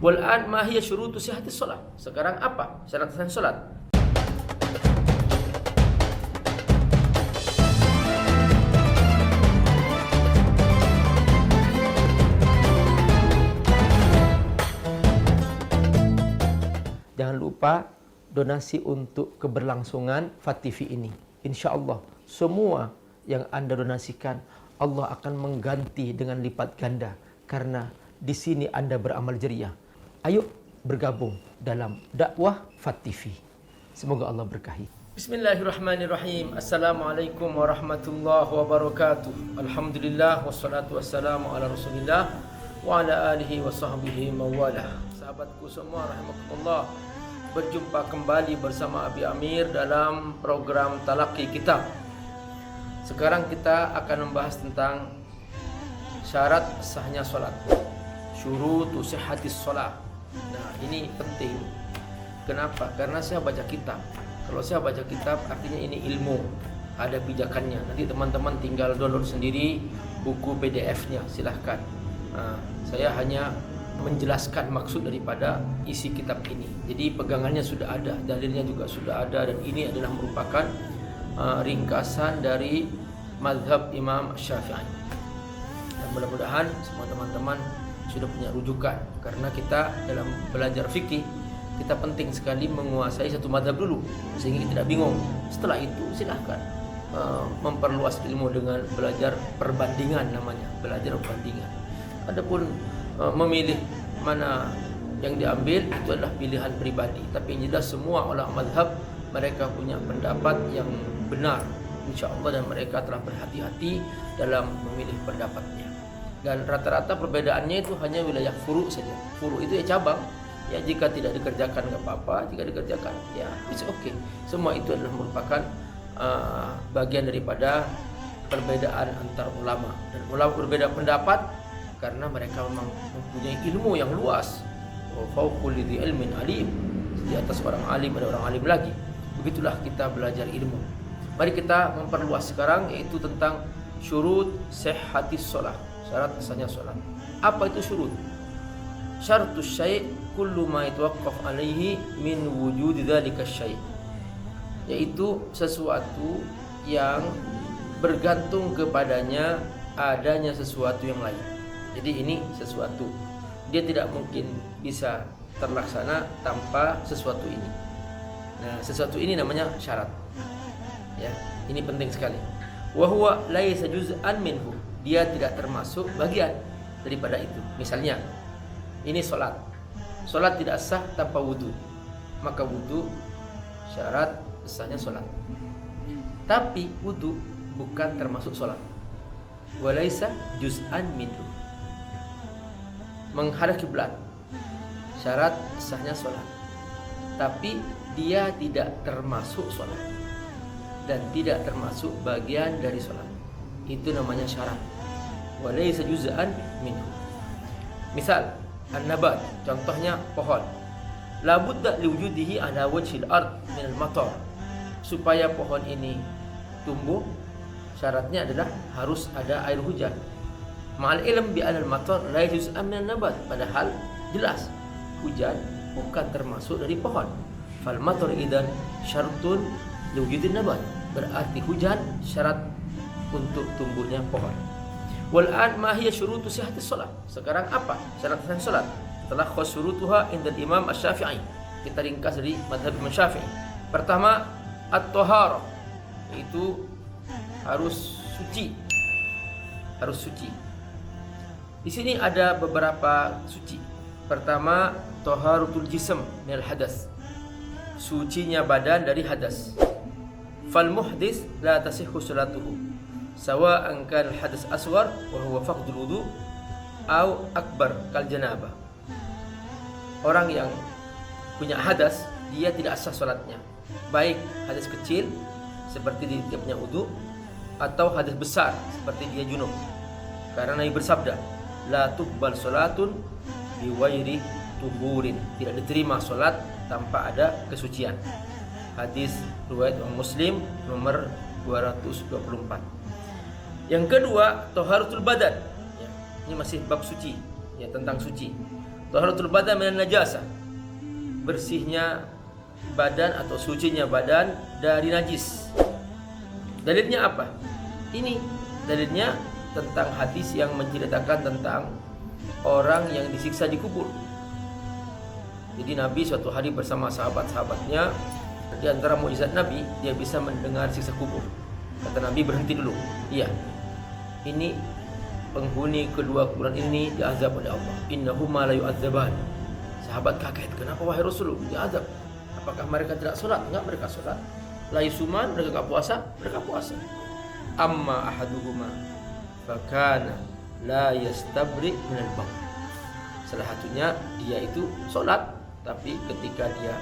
Wal an ma hiya syurutu sihhatis shalah. Sekarang apa syarat sah salat? Jangan lupa donasi untuk keberlangsungan FAT TV ini. Insya Allah semua yang Anda donasikan Allah akan mengganti dengan lipat ganda, karena di sini Anda beramal jariah. Ayo bergabung dalam dakwah FAT TV. Semoga Allah berkahi. Bismillahirrahmanirrahim. Assalamualaikum warahmatullahi wabarakatuh. Alhamdulillah wassalatu wassalamu ala Rasulillah wa ala alihi wa sahbihi mawalah. Sahabatku semua rahimakumullah, berjumpa kembali bersama Abi Amir dalam program Talaqi Kitab. Sekarang kita akan membahas tentang syarat sahnya salat. Syurutu sihhatis shalah. Nah, ini penting. Kenapa? Karena saya baca kitab. Kalau saya baca kitab artinya ini ilmu, ada pijakannya. Nanti teman-teman tinggal download sendiri buku PDF-nya, silahkan. Nah, saya hanya menjelaskan maksud daripada isi kitab ini. Jadi pegangannya sudah ada, dalilnya juga sudah ada, dan ini adalah merupakan ringkasan dari mazhab Imam Syafi'i. Dan mudah-mudahan semua teman-teman sudah punya rujukan, karena kita dalam belajar fikih kita penting sekali menguasai satu mazhab dulu sehingga kita tidak bingung. Setelah itu silahkan memperluas ilmu dengan belajar perbandingan, namanya belajar perbandingan. Adapun memilih mana yang diambil itu adalah pilihan pribadi, tapi yang jelas semua ulama mazhab mereka punya pendapat yang benar insyaallah, dan mereka telah berhati-hati dalam memilih pendapatnya. Dan rata-rata perbedaannya itu hanya wilayah furu saja. Furu itu ya cabang, ya jika tidak dikerjakan nggak apa-apa, jika dikerjakan ya it's okay. Semua itu adalah merupakan bagian daripada perbedaan antar ulama, dan ulama berbeda pendapat karena mereka memang mempunyai ilmu yang luas. Wa fawqa lidzi ilmin alim. Di atas orang alim ada orang alim lagi. Begitulah kita belajar ilmu. Mari kita memperluas sekarang, yaitu tentang syurut sihhatis shalah, syarat sahnya salat. Apa itu syurut? Syartus syai' kullu ma yatawaqqaf alaihi min wujudi dzalika syai'. Yaitu sesuatu yang bergantung kepadanya adanya sesuatu yang lain. Jadi ini sesuatu, dia tidak mungkin bisa terlaksana tanpa sesuatu ini. Nah, sesuatu ini namanya syarat. Ya, ini penting sekali. Wa huwa laisa juz'an minhu. Dia tidak termasuk bagian daripada itu. Misalnya, ini salat. Salat tidak sah tanpa wudu. Maka wudu syarat sahnya salat. Tapi wudu bukan termasuk salat. Wa laisa juz'an minhu. Menghadap kiblat syarat sahnya salat, tapi dia tidak termasuk salat dan tidak termasuk bagian dari salat. Itu namanya syarat. Walaysa juz'an minhu. Misal an-nabat, contohnya pohon. La budda liwujudihi ala wajhil ard min al-matar. Supaya pohon ini tumbuh, syaratnya adalah harus ada air hujan. Ma'al ilm bi anal matar la yajuz'an min nabat, padahal jelas hujan bukan termasuk dari pohon. Fal matar idan syartun liwujudin nabat, berarti hujan syarat untuk tumbuhnya pohon. Wal an ma hiya syurutu sihhatis shalah. Sekarang apa syarat sah salat? Setelah syurutuha inda Imam Asy-Syafi'i. Kita ringkas dari mazhab Imam Syafi'i. Pertama, at-taharah, itu harus suci. Harus suci. Di sini ada beberapa suci. Pertama, taharatul jism minal hadas. Sucinya badan dari hadas. Fal muhdis la tasihhu salatuhu. Sawa'an kan hadas aswar wa huwa faqdul wudu au akbar kal janabah. Orang yang punya hadas, dia tidak sah salatnya. Baik hadas kecil seperti dia punya wudu, atau hadas besar seperti dia junub. Karena Nabi bersabda, la tuqbal salatun bi ghairi tuhurin. Tidak diterima salat tanpa ada kesucian. Hadis riwayat Muslim nomor 224. Yang kedua, taharatul badan. Ya, ini masih bab suci, ya, tentang suci. Taharatul badan minan najasah, bersihnya badan atau sucinya badan dari najis. Dalilnya apa? Ini dalilnya tentang hadis yang menceritakan tentang orang yang disiksa di kubur. Jadi Nabi suatu hari bersama sahabat-sahabatnya, di antara mukjizat Nabi, dia bisa mendengar siksa kubur. Kata Nabi, berhenti dulu. Iya, ini penghuni kedua kuburan ini diazab oleh Allah. Innahuma la yu'adzaban. Sahabat kaget, kenapa wahai Rasul diazab? Apakah mereka tidak sholat? Enggak, mereka sholat. La yusuman, mereka enggak puasa? Mereka puasa. Amma ahaduhuma fakana la yastabri minal bawl. Salah satunya dia itu sholat, tapi ketika dia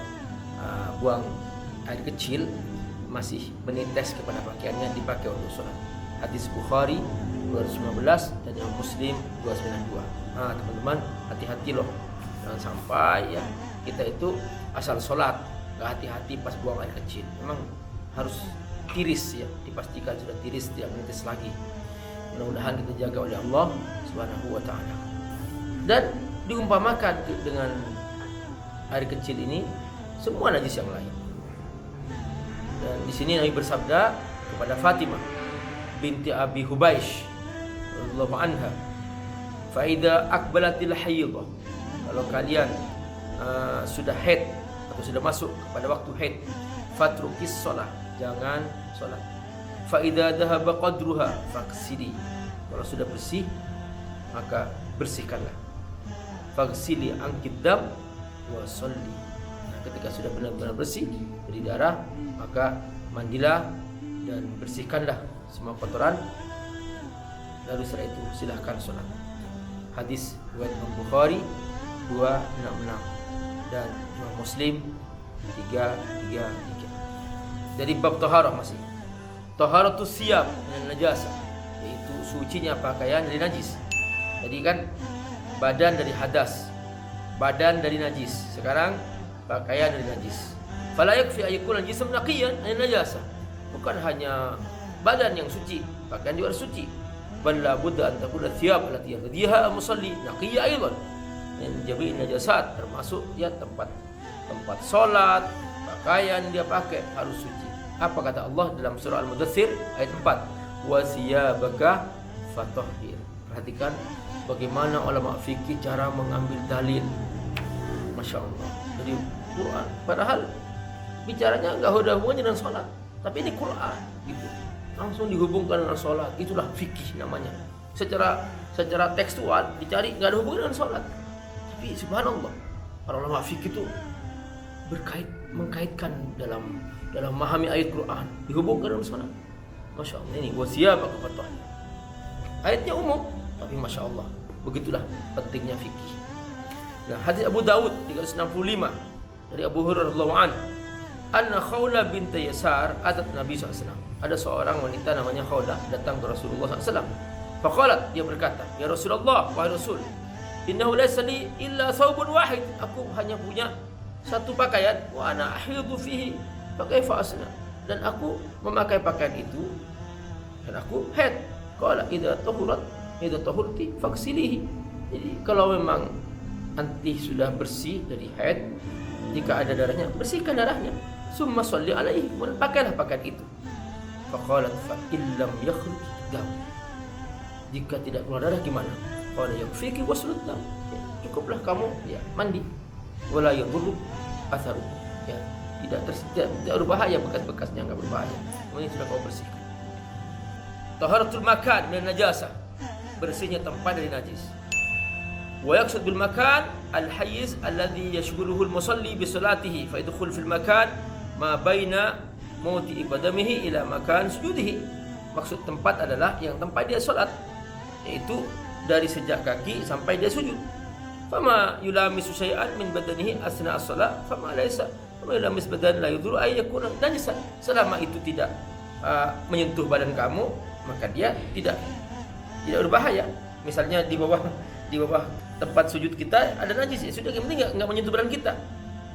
buang air kecil masih menetes kepada pakaiannya, dipakai untuk sholat. Hadis Bukhari 215 dan Imam Muslim 292. Teman-teman, hati-hati loh, jangan sampai ya kita itu asal sholat nggak hati-hati pas buang air kecil. Memang harus tiris ya, dipastikan sudah tiris, tidak menetes lagi. Mudah-mudahan kita jaga oleh Allah Subhanahu wa taala. Dan diumpamakan dengan air kecil ini semua najis yang lain. Dan di sini Nabi bersabda kepada Fatimah binti Abi Hubaish radhiyallahu anha, "Fa idza aqbalatil haidhah." Kalau kalian sudah haid atau sudah masuk kepada waktu haid, fatrukis shalah, jangan salat. Fa idza dhahaba qadruha faghsili. Kalau sudah bersih maka bersihkanlah. Faghsili ankid dam wa sholli. Ketika sudah benar-benar bersih dari darah, maka mandilah dan bersihkanlah semua kotoran, lalu setelah itu silahkan sholat. Hadis riwayat Imam Bukhari 266 dan Imam Muslim 333. Dari bab taharah masih. Taharatus siyab min najasah, yaitu sucinya pakaian dari najis. Tadi kan badan dari hadas, badan dari najis. Sekarang pakaian dari najis. Fala yakfi ayyakuna jism naqiyan min najasah. Bukan hanya badan yang suci, pakaian juga harus suci. Bal la budda an takuna thiyab allati yardiha musalli naqiyya aidan. Yang jami'in najasat, termasuk ya tempat salat, pakaian dia pakai harus suci. Apa kata Allah dalam surah Al-Mudaththir ayat 4? Wa siyabaka fatahhir. Perhatikan bagaimana ulama fikih cara mengambil dalil. Masya Allah. Jadi Quran, padahal bicaranya enggak ada hubungannya dengan sholat, tapi ini Quran gitu. Langsung dihubungkan dengan sholat. Itulah fikih namanya. Secara tekstual dicari enggak ada hubungan dengan sholat. Tapi subhanallah, para ulama fikih itu mengkaitkan dalam memahami ayat Quran, dihubungkan dengan sholat. Masya Allah, ini wasiyabaka fatahhir. Ayatnya umum, tapi Masya Allah, begitulah pentingnya fikih. Nah, hadis Abu Dawud 365 dari Abu Hurairah radhiyallahu anhu, anna Khawla bint Yasar atat Nabi SAW. Ada seorang wanita namanya Khawla datang ke Rasulullah SAW. Faqalat, dia berkata, ya Rasulullah, wahai Rasul, innahu laysa li illa thawbun wahid. Aku hanya punya satu pakaian, wa ana ahidu fihi, fakaifa asna. Dan aku memakai pakaian itu dan aku haid. Qala idza tahurti faghsilihi. Jadi kalau memang anti sudah bersih dari haid, jika ada darahnya, bersihkan darahnya. Summa sholli alaihi, pakailah pakaian itu. Faqalat fa illam yakhruj dam. Jika tidak keluar darah gimana? Qala yakfiki waslud dam. Ya, cukuplah kamu ya mandi. Wala yadurru atharu. Ya, tidak berbahaya, bekas-bekasnya enggak berbahaya. Ini sudah kau bersihkan. Taharatul makan min najasah, bersihnya tempat dari najis. Wa yaqsad bil makan al hayyiz alladhi yashghuruhu al musalli bi salatihi fa yadkhul fil makan ma baina mawdi'i qadamihi ila makan sujudihi. Maksud tempat adalah yang tempat dia salat, yaitu dari sejak kaki sampai dia sujud. Fama yulamisu syai'an min badanihi asna as-salat fama laysa fama yulamis badan la yudhuru ay yakuna najisan. Selama itu tidak menyentuh badan kamu, maka dia tidak berbahaya. Misalnya di bawah tempat sujud kita ada najis, ya sudah, yang penting enggak menyentuh badan kita.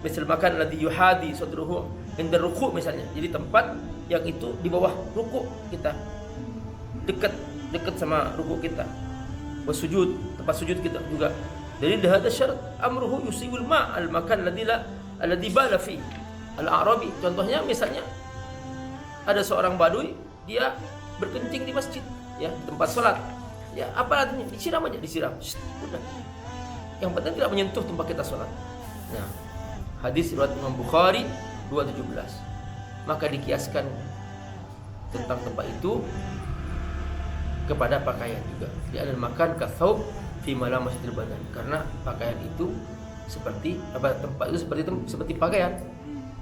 Misal makan ladzi yuhadi sadruhu inda ruku' misalnya. Jadi tempat yang itu di bawah ruku' kita, dekat sama ruku' kita. Sujud, tempat sujud kita juga Jadi hadha syarat amruhu yusibul ma' al makan alladhi bala fi al-a'rabi. Contohnya misalnya ada seorang badui, dia berkencing di masjid, ya, di tempat sholat. Ya, apa artinya? Disiram aja, disiram. Udah. Yang penting tidak menyentuh tempat kita sholat. Nah, hadis riwayat Imam Bukhari 217. Maka dikiaskan tentang tempat itu kepada pakaian juga. Dia adalah makan kathawb fi malamatil badan. Karena pakaian itu seperti tempat itu seperti pakaian.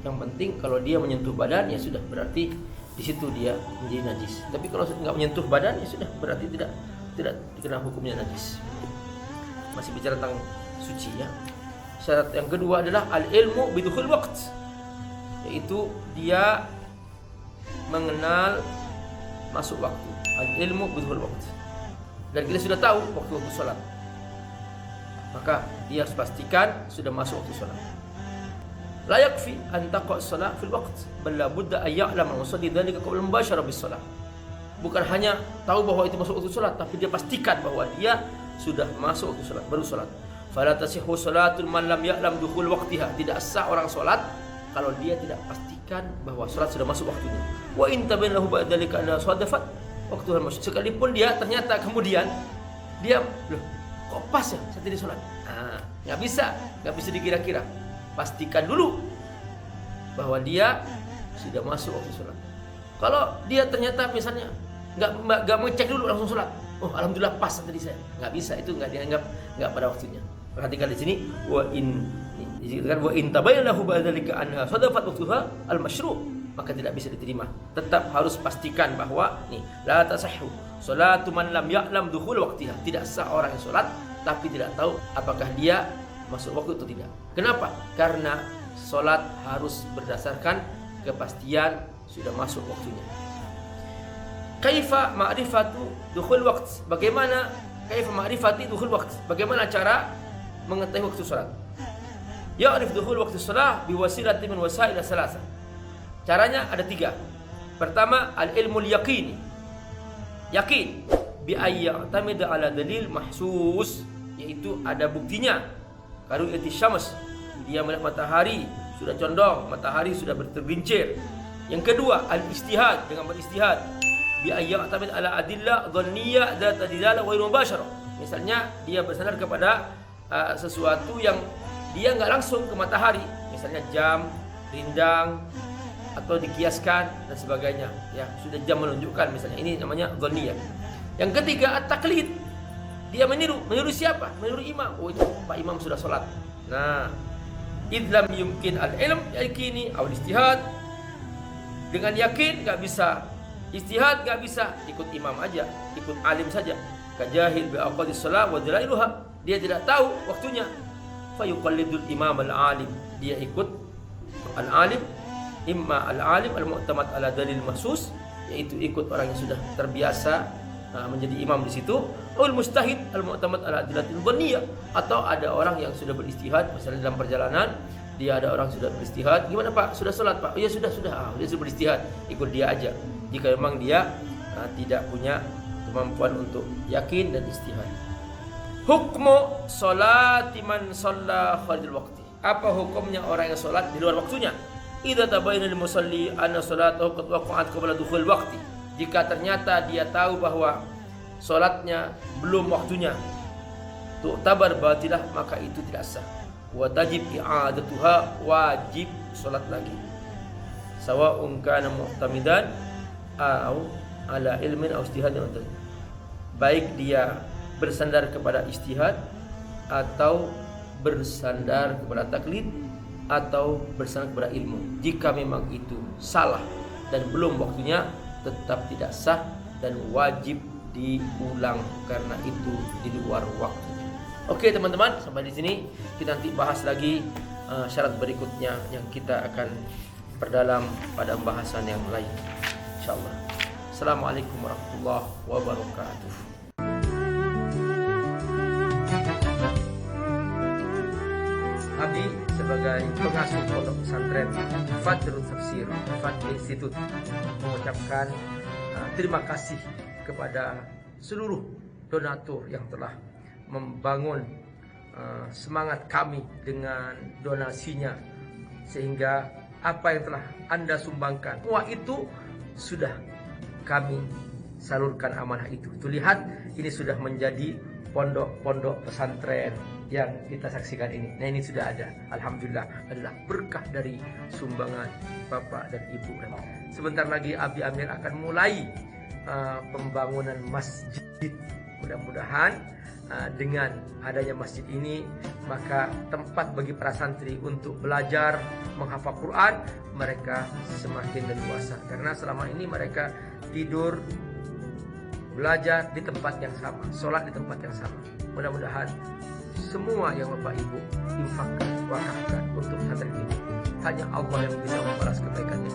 Yang penting kalau dia menyentuh badan, ya sudah, berarti di situ dia menjadi najis. Tapi kalau nggak menyentuh badan, ya sudah, berarti tidak dikenal hukumnya najis. Masih bicara tentang suci, ya. Syarat yang kedua adalah al-ilmu bidukhul waqt, yaitu dia mengenal masuk waktu. Al-ilmu bidukhul waqt. Dan kita sudah tahu waktu sholat, maka dia harus pastikan sudah masuk waktu sholat. La yakfi an taqa' shalah fil waqt, bal la budda an ya'lam al-musalli dhalika qabla mubashara bis shalah. Bukan hanya tahu bahwa itu masuk waktu salat, tapi dia pastikan bahwa dia sudah masuk waktu salat, baru salat. Fala tasihhu salatul man lam ya'lam dukhul waqtiha. Tidak sah orang salat kalau dia tidak pastikan bahwa salat sudah masuk waktunya. Wa in tabayyana lahu ba'da dhalika anna sadafat waqtuha al-masjid. Sekalipun dia ternyata kemudian dia, loh, kok pas ya saya tadi salat. Nah, enggak bisa dikira-kira. Pastikan dulu bahwa dia sudah masuk waktu sholat. Kalau dia ternyata misalnya nggak mengecek dulu langsung sholat, oh alhamdulillah pas tadi saya, nggak bisa, itu nggak dianggap nggak pada waktunya. Perhatikan di sini, wa in tabayyana lahu ba'dzalika anha sadafat waqtuha al-masyru', maka tidak bisa diterima. Tetap harus pastikan bahwa nih, la tasahhu sholatu man lam ya'lam dukhul waqtiha. Tidak sah orang yang sholat tapi tidak tahu apakah dia masuk waktu atau tidak. Kenapa? Karena sholat harus berdasarkan kepastian sudah masuk waktunya. Kaifa ma'rifatu dukhul waqt? Bagaimana kaifa ma'rifati dukhul waqt? Bagaimana cara mengetahui waktu sholat? Ya'rif dukhul waqti sholat biwasilati min wasail salasa. Caranya ada 3. Pertama, al-ilmul yaqini. Yakin bi ayya'tamid ala dalil mahsus, yaitu ada buktinya. Karu'yati syams, dia melihat matahari sudah condong, matahari sudah bertergelincir. Yang kedua, al-istihad, dengan beristihad. Bi ayya'tamid ala adillah dhanniyah dzat dilalah wa mubashara. Misalnya dia bersandar kepada sesuatu yang dia enggak langsung ke matahari, misalnya jam, rindang, atau dikiaskan dan sebagainya. Ya, sudah jam menunjukkan misalnya. Ini namanya dhanniyah. Yang ketiga, at-taqlid. Dia meniru siapa? Meniru imam. Oh, itu Pak Imam sudah sholat. Nah, idlam yumkin al-ilm yakini aw istihad. Dengan yakin enggak bisa, istihad enggak bisa, ikut imam aja, ikut alim saja. Kajahil bi aqdis shalah wa dalailuha. Dia tidak tahu waktunya. Fa yuqallidul imam al-alim. Dia ikut al-alim, imma al-alim al-mu'tamad ala dalil mahsus, yaitu ikut orang yang sudah terbiasa menjadi imam di situ. Ul mustahid al-mu'tamad ala adillatil dhanniyah, atau ada orang yang sudah beristihad, misalnya dalam perjalanan dia ada orang sudah beristihad. Gimana Pak? Sudah sholat Pak? Oh ya sudah. Dia sudah beristihad, ikut dia aja. Jika memang dia tidak punya kemampuan untuk yakin dan istihad. Hukmu sholati man shalla kharijal waqti. Apa hukumnya orang yang sholat di luar waktunya? Idza tabayyana lil musalli anna sholatahu qad waqa'at qabla dukhul waqti. Jika ternyata dia tahu bahwa sholatnya belum waktunya, tu'tabar batilah, maka itu tidak sah. Wa tajib i'adatuha, wajib sholat lagi. Sawa'un kana mu'tamidan au ala ilmin au ijtihadin. Baik dia bersandar kepada ijtihad, atau bersandar kepada taklid, atau bersandar kepada ilmu. Jika memang itu salah dan belum waktunya, tetap tidak sah dan wajib diulang karena itu di luar waktunya. Oke teman-teman, sampai di sini kita nanti bahas lagi syarat berikutnya yang kita akan perdalam pada pembahasan yang lain, insyaallah. Assalamualaikum warahmatullahi wabarakatuh. Abi sebagai pengasuh pondok pesantren Fadlul Tafsir Fadl Institute mengucapkan terima kasih kepada seluruh donatur yang telah membangun semangat kami dengan donasinya, sehingga apa yang telah Anda sumbangkan, wah itu sudah kami salurkan amanah itu. Tuh lihat, ini sudah menjadi pondok-pondok pesantren yang kita saksikan ini. Nah, ini sudah ada. Alhamdulillah, adalah berkah dari sumbangan Bapak dan Ibu. Sebentar lagi Abi Amir akan mulai pembangunan masjid. Mudah-mudahan dengan adanya masjid ini, maka tempat bagi para santri untuk belajar menghafal Quran mereka semakin leluasa, karena selama ini mereka tidur, belajar di tempat yang sama, sholat di tempat yang sama. Mudah-mudahan semua yang Bapak Ibu infakkan, wakafkan untuk santri ini, hanya Allah yang bisa membalas kebaikannya.